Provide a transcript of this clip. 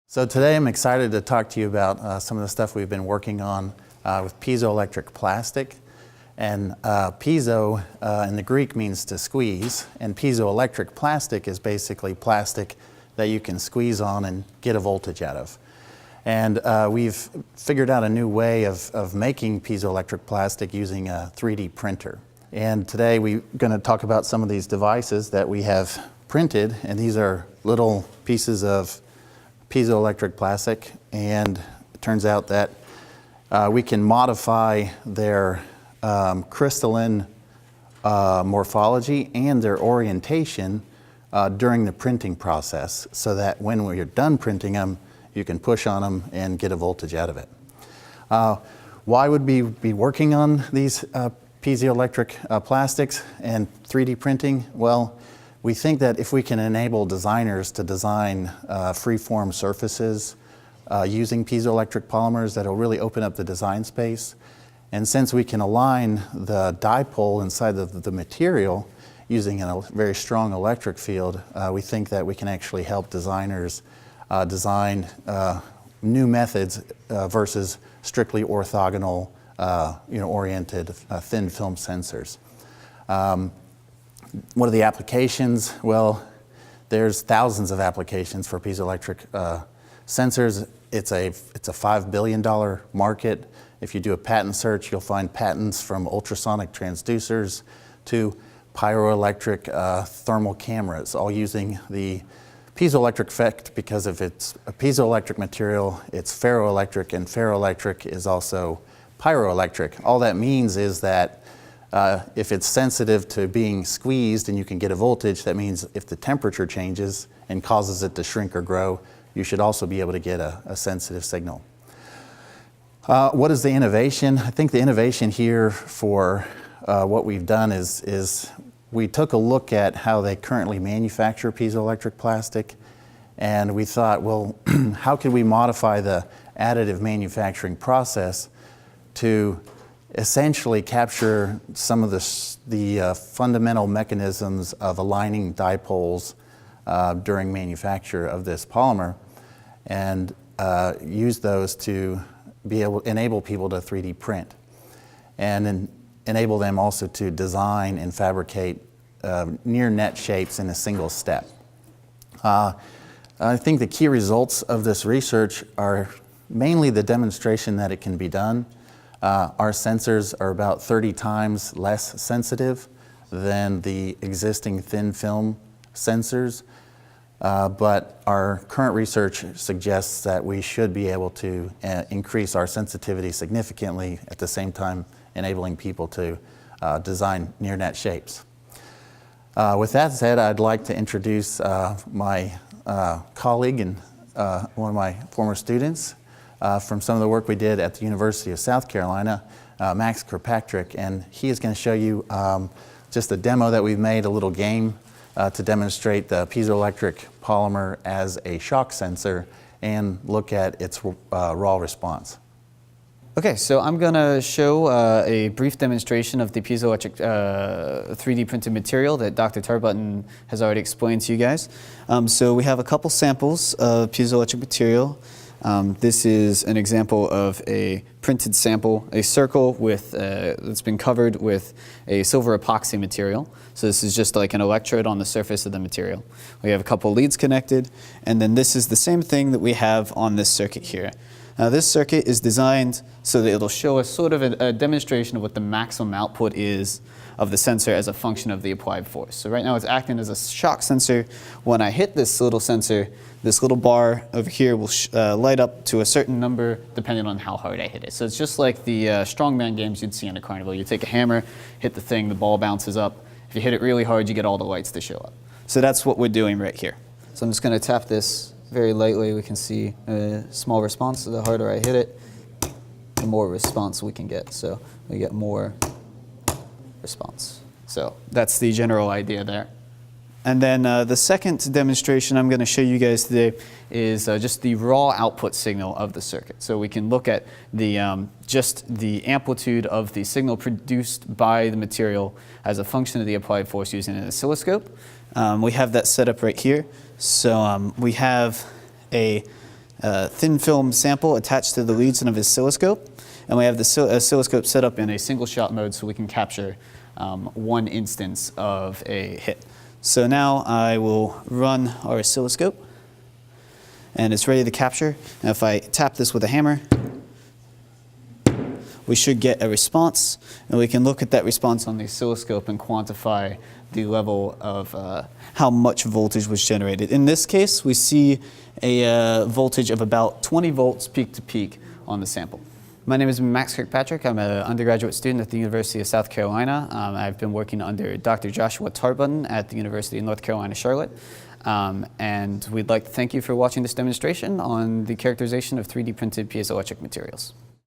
So today I'm excited to talk to you about some of the stuff we've been working on with piezoelectric plastic. And piezo in the Greek means to squeeze, and piezoelectric plastic is basically plastic that you can squeeze on and get a voltage out of. And we've figured out a new way of making piezoelectric plastic using a 3D printer. And today we're going to talk about some of these devices that we have printed, and these are little pieces of piezoelectric plastic, and it turns out that we can modify their crystalline morphology and their orientation during the printing process, so that when you're done printing them, you can push on them and get a voltage out of it. Why would we be working on these piezoelectric plastics and 3D printing? Well, we think that if we can enable designers to design free-form surfaces using piezoelectric polymers, that'll really open up the design space. And since we can align the dipole inside of the material using a very strong electric field, we think that we can actually help designers design new methods versus strictly orthogonal, oriented thin film sensors. What are the applications? Well, there's thousands of applications for piezoelectric sensors. It's a $5 billion market. If you do a patent search, you'll find patents from ultrasonic transducers to pyroelectric thermal cameras, all using the piezoelectric effect. Because if it's a piezoelectric material, it's ferroelectric, and ferroelectric is also pyroelectric. All that means is that if it's sensitive to being squeezed and you can get a voltage, that means if the temperature changes and causes it to shrink or grow, you should also be able to get a sensitive signal. What is the innovation? I think the innovation here for what we've done is we took a look at how they currently manufacture piezoelectric plastic, and we thought, well, how could we modify the additive manufacturing process to essentially capture some of the fundamental mechanisms of aligning dipoles during manufacture of this polymer, and use those to be able to enable people to 3D print, and then enable them also to design and fabricate near net shapes in a single step. I think the key results of this research are mainly the demonstration that it can be done. Our sensors are about 30 times less sensitive than the existing thin film sensors, but our current research suggests that we should be able to increase our sensitivity significantly, at the same time enabling people to design near net shapes. With that said, I'd like to introduce my colleague and one of my former students from some of the work we did at the University of South Carolina, Max Kirkpatrick, and he is going to show you just a demo that we've made, a little game to demonstrate the piezoelectric polymer as a shock sensor and look at its raw response. Okay, so I'm going to show a brief demonstration of the piezoelectric 3D printed material that Dr. Tarbutton has already explained to you guys. So we have a couple samples of piezoelectric material. This is an example of a printed sample, a circle with that's been covered with a silver epoxy material. So this is just like an electrode on the surface of the material. We have a couple leads connected, and then this is the same thing that we have on this circuit here. Now this circuit is designed so that it'll show us sort of a demonstration of what the maximum output is of the sensor as a function of the applied force. So right now it's acting as a shock sensor. When I hit this little sensor, this little bar over here will light up to a certain number depending on how hard I hit it. So it's just like the strongman games you'd see in a carnival. You take a hammer, hit the thing, the ball bounces up. If you hit it really hard, you get all the lights to show up. So that's what we're doing right here. So I'm just going to tap this very lightly. We can see a small response. So the harder I hit it, the more response we can get. So we get more response. So that's the general idea there. And then the second demonstration I'm going to show you guys today is just the raw output signal of the circuit. So we can look at the just the amplitude of the signal produced by the material as a function of the applied force using an oscilloscope. We have that set up right here. So we have a thin film sample attached to the leads of his oscilloscope, and we have the oscilloscope set up in a single shot mode so we can capture one instance of a hit. So now I will run our oscilloscope, and it's ready to capture. And if I tap this with a hammer, we should get a response, and we can look at that response on the oscilloscope and quantify the level of how much voltage was generated. In this case, we see a voltage of about 20 volts peak to peak on the sample. My name is Max Kirkpatrick. I'm an undergraduate student at the University of South Carolina. I've been working under Dr. Joshua Tarbutton at the University of North Carolina, Charlotte. And we'd like to thank you for watching this demonstration on the characterization of 3D printed piezoelectric materials.